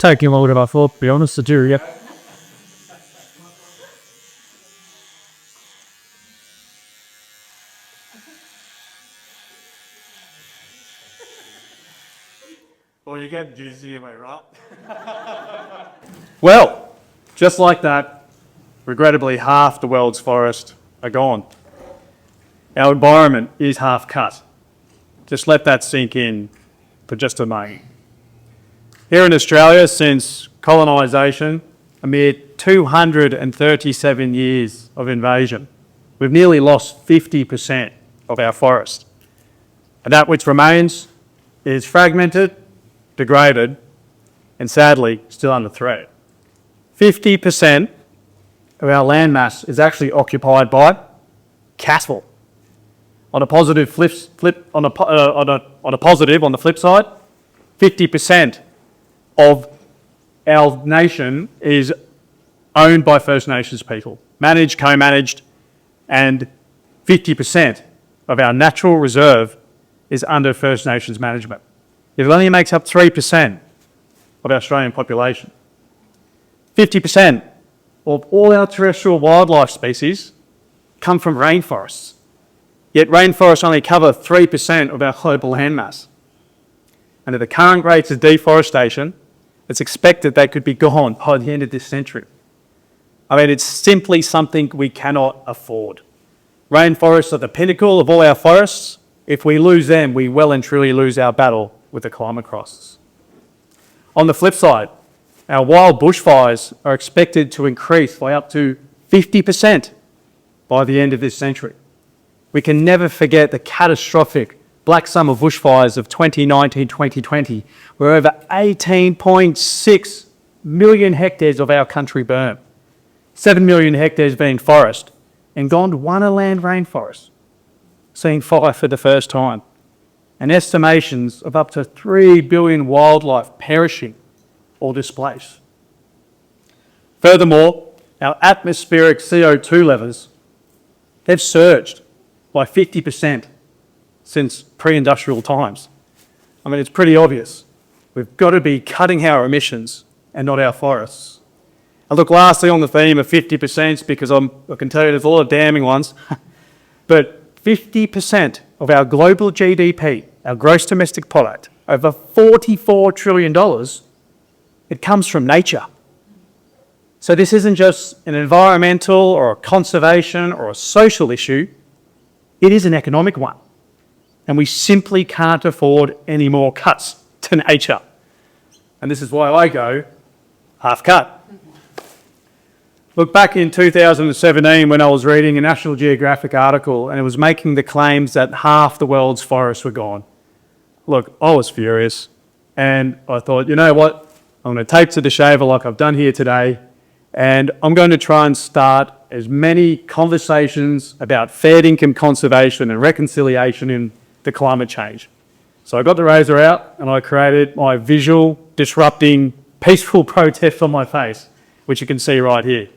taking longer than I thought, to be honest, to do, yep. Well, you're getting juicy, am I right? Well, just like that, regrettably, half the world's forests are gone. Our environment is half cut. Just let that sink in for just a moment. Here in Australia, since colonisation, a mere 237 years of invasion, we've nearly lost 50% of our forest. And that which remains is fragmented, degraded, and sadly, still under threat. 50% of our landmass is actually occupied by cattle. On a positive on the flip side, 50% of our nation is owned by First Nations people, managed, co-managed, and 50% of our natural reserve is under First Nations management. It only makes up 3% of our Australian population. 50% of all our terrestrial wildlife species come from rainforests. Yet rainforests only cover 3% of our global landmass. And at the current rates of deforestation, it's expected they could be gone by the end of this century. I mean, it's simply something we cannot afford. Rainforests are the pinnacle of all our forests. If we lose them, we well and truly lose our battle with the climate crisis. On the flip side, our wild bushfires are expected to increase by up to 50% by the end of this century. We can never forget the catastrophic Black Summer bushfires of 2019-2020, where over 18.6 million hectares of our country burned, 7 million hectares being forest, and Gondwana rainforest seeing fire for the first time, and estimations of up to 3 billion wildlife perishing or displaced. Furthermore, our atmospheric CO2 levels have surged by 50% since pre-industrial times. I mean, it's pretty obvious. We've got to be cutting our emissions and not our forests. And look, lastly, on the theme of 50%, because I can tell you there's a lot of damning ones, but 50% of our global GDP, our gross domestic product, over $44 trillion, it comes from nature. So this isn't just an environmental or a conservation or a social issue, it is an economic one. And we simply can't afford any more cuts to nature. And this is why I go half cut. Look, back in 2017 when I was reading a National Geographic article and it was making the claims that half the world's forests were gone. Look, I was furious and I thought, you know what? I'm going to take to the shaver like I've done here today and I'm going to try and start as many conversations about fair income conservation and reconciliation in the climate change. So I got the razor out and I created my visual, disrupting, peaceful protest on my face, which you can see right here.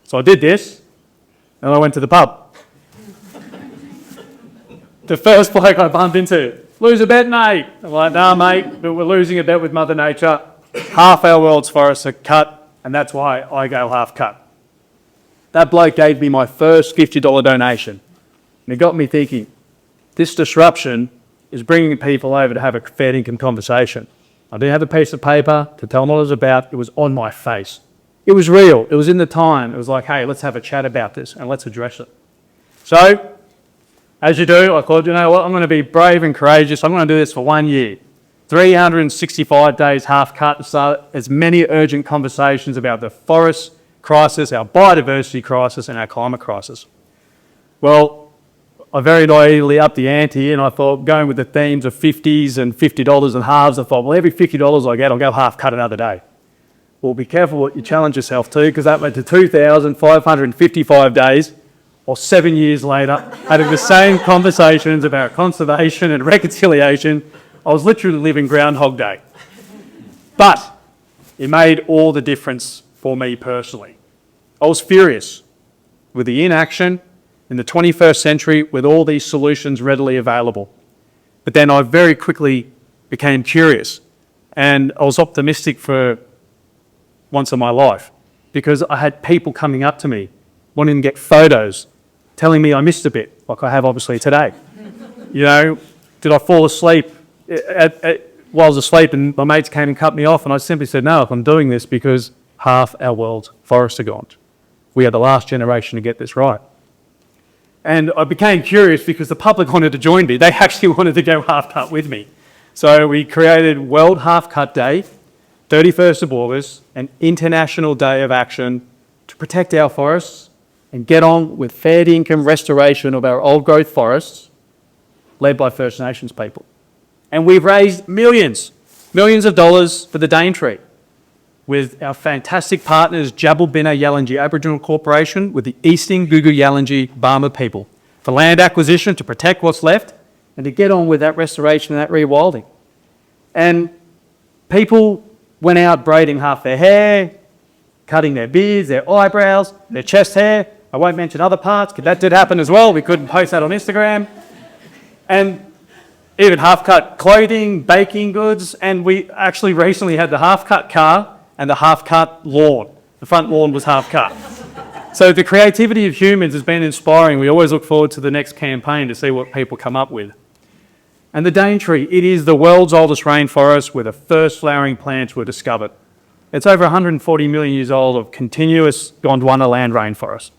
So I did this and I went to the pub. The first bloke I bumped into, lose a bet, mate. I'm like, nah, mate, but we're losing a bet with Mother Nature. Half our world's forests are cut, and that's why I go half cut. That bloke gave me my first $50 donation. And it got me thinking, this disruption is bringing people over to have a fair income conversation. I didn't have a piece of paper to tell them what it was about. It was on my face. It was real. It was in the time. It was like, hey, let's have a chat about this and let's address it. So, as you do, I thought, you know what, I'm going to be brave and courageous. I'm going to do this for 1 year. 365 days half cut and start as many urgent conversations about the forest crisis, our biodiversity crisis and our climate crisis. Well, I very naively upped the ante and I thought, going with the themes of 50s and $50 and halves, I thought, well, every $50 I get, I'll go half cut another day. Well, be careful what you challenge yourself to, because that went to 2,555 days, or 7 years later, having the same conversations about conservation and reconciliation. I was literally living Groundhog Day. But it made all the difference for me personally. I was furious with the inaction in the 21st century with all these solutions readily available. But then I very quickly became curious And I was optimistic for once in my life because I had people coming up to me wanting to get photos, telling me I missed a bit, like I have obviously today. You know, did I fall asleep while I was asleep and my mates came and cut me off? And I simply said, no, I'm doing this because half our world's forests are gone. We are the last generation to get this right. And I became curious because the public wanted to join me. They actually wanted to go half cut with me. So we created World Half Cut Day, 31st of August, an international day of action to protect our forests and get on with fair income restoration of our old growth forests led by First Nations people. And we've raised millions of dollars for the Daintree with our fantastic partners Jabbal-Bina Yalanji Aboriginal Corporation with the Stanton-Cooke Yalanji Barma people for land acquisition to protect what's left and to get on with that restoration and that rewilding. And people went out braiding half their hair, cutting their beards, their eyebrows, their chest hair. I won't mention other parts because that did happen as well. We couldn't post that on Instagram. And even half-cut clothing, baking goods, and we actually recently had the half-cut car and the half-cut lawn. The front lawn was half-cut. So the creativity of humans has been inspiring. We always look forward to the next campaign to see what people come up with. And the Daintree, it is the world's oldest rainforest where the first flowering plants were discovered. It's over 140 million years old of continuous Gondwana land rainforest.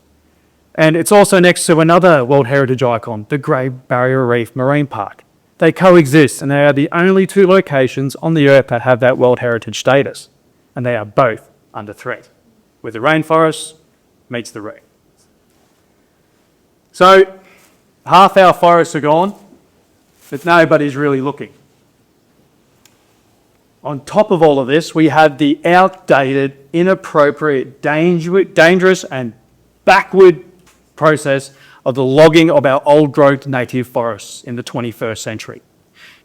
And it's also next to another World Heritage icon, the Great Barrier Reef Marine Park. They coexist and they are the only two locations on the earth that have that World Heritage status. And they are both under threat, where the rainforest meets the reef. So half our forests are gone, but nobody's really looking. On top of all of this, we have the outdated, inappropriate, dangerous and backward process of the logging of our old-growth native forests in the 21st century,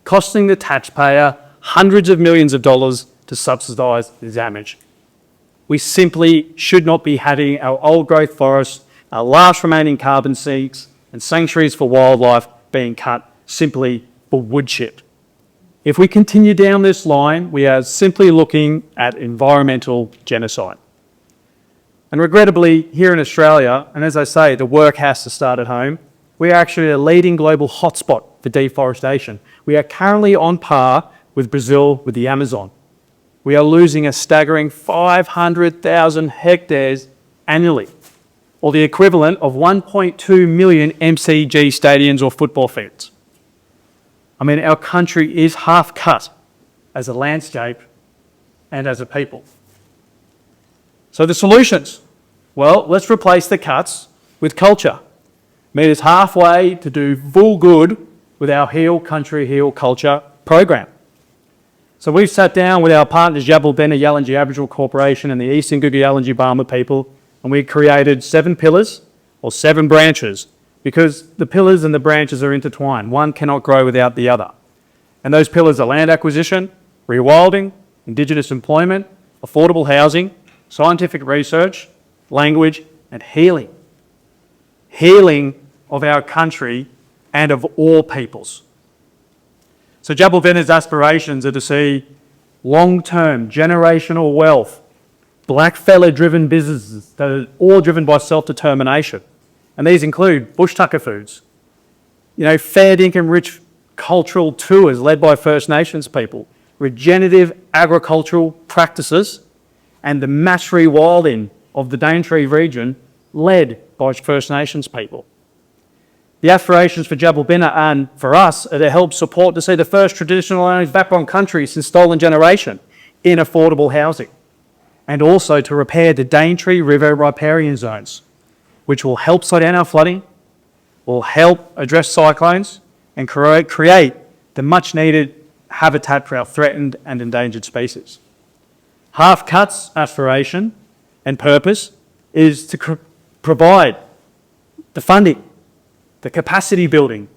costing the taxpayer hundreds of millions of dollars to subsidise the damage. We simply should not be having our old-growth forests, our last remaining carbon sinks and sanctuaries for wildlife being cut simply for wood chip. If we continue down this line, we are simply looking at environmental genocide. And regrettably, here in Australia, and as I say, the work has to start at home, we are actually a leading global hotspot for deforestation. We are currently on par with Brazil with the Amazon. We are losing a staggering 500,000 hectares annually, or the equivalent of 1.2 million MCG stadiums or football fields. I mean, our country is half cut as a landscape and as a people. So the solutions, well, let's replace the cuts with culture. Meet us halfway to do full good with our Heal Country, Heal Culture program. So we've sat down with our partners Jabbal-Bina Yalanji Aboriginal Corporation and the Stanton-Cooke Yalanji Barma people, and we created 7 pillars or 7 branches because the pillars and the branches are intertwined. One cannot grow without the other. And those pillars are land acquisition, rewilding, Indigenous employment, affordable housing, scientific research, language, and healing. Healing of our country and of all peoples. So Jabbal-Bina's aspirations are to see long-term generational wealth, blackfella-driven businesses that are all driven by self-determination. And these include bush tucker foods, fair income rich cultural tours led by First Nations people, regenerative agricultural practices, and the mass rewilding of the Daintree region led by First Nations people. The aspirations for Jabbal-Bina and for us are to help support to see the first traditional owners back on country since stolen generation in affordable housing, and also to repair the Daintree River riparian zones, which will help slow down our flooding, will help address cyclones, and create the much needed habitat for our threatened and endangered species. Half Cut's aspiration and purpose is to provide the funding, the capacity building,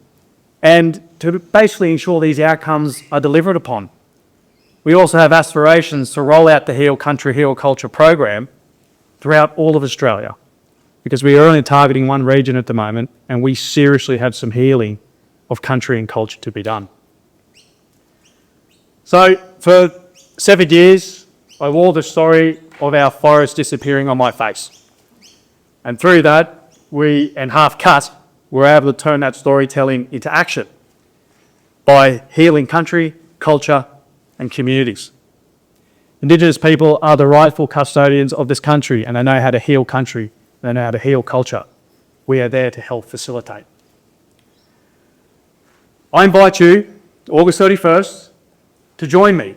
and to basically ensure these outcomes are delivered upon. We also have aspirations to roll out the Heal Country, Heal Culture program throughout all of Australia, because we are only targeting one region at the moment, and we seriously have some healing of country and culture to be done. So for 7 years, I wore the story of our forest disappearing on my face. And through that, and half cut, we're able to turn that storytelling into action by healing country, culture, and communities. Indigenous people are the rightful custodians of this country, and they know how to heal country, they know how to heal culture. We are there to help facilitate. I invite you, August 31st, to join me.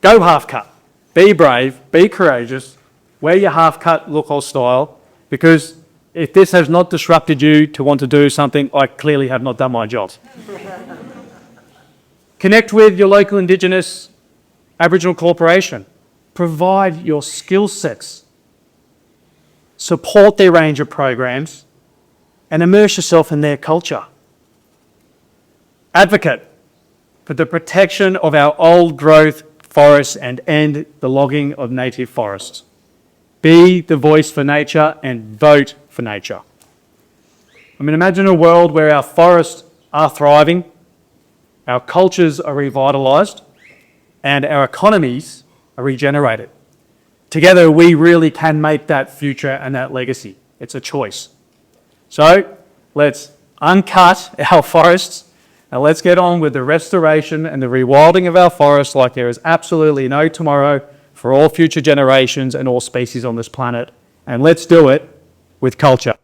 Go half cut. Be brave, be courageous, wear your half cut look or style, because if this has not disrupted you to want to do something, I clearly have not done my job. Connect with your local Indigenous Aboriginal corporation. Provide your skill sets. Support their range of programs and immerse yourself in their culture. Advocate for the protection of our old growth forests and end the logging of native forests. Be the voice for nature and vote for nature. I mean, imagine a world where our forests are thriving, our cultures are revitalised, and our economies are regenerated. Together, we really can make that future and that legacy. It's a choice. So, let's uncut our forests and let's get on with the restoration and the rewilding of our forests like there is absolutely no tomorrow for all future generations and all species on this planet. And let's do it with culture.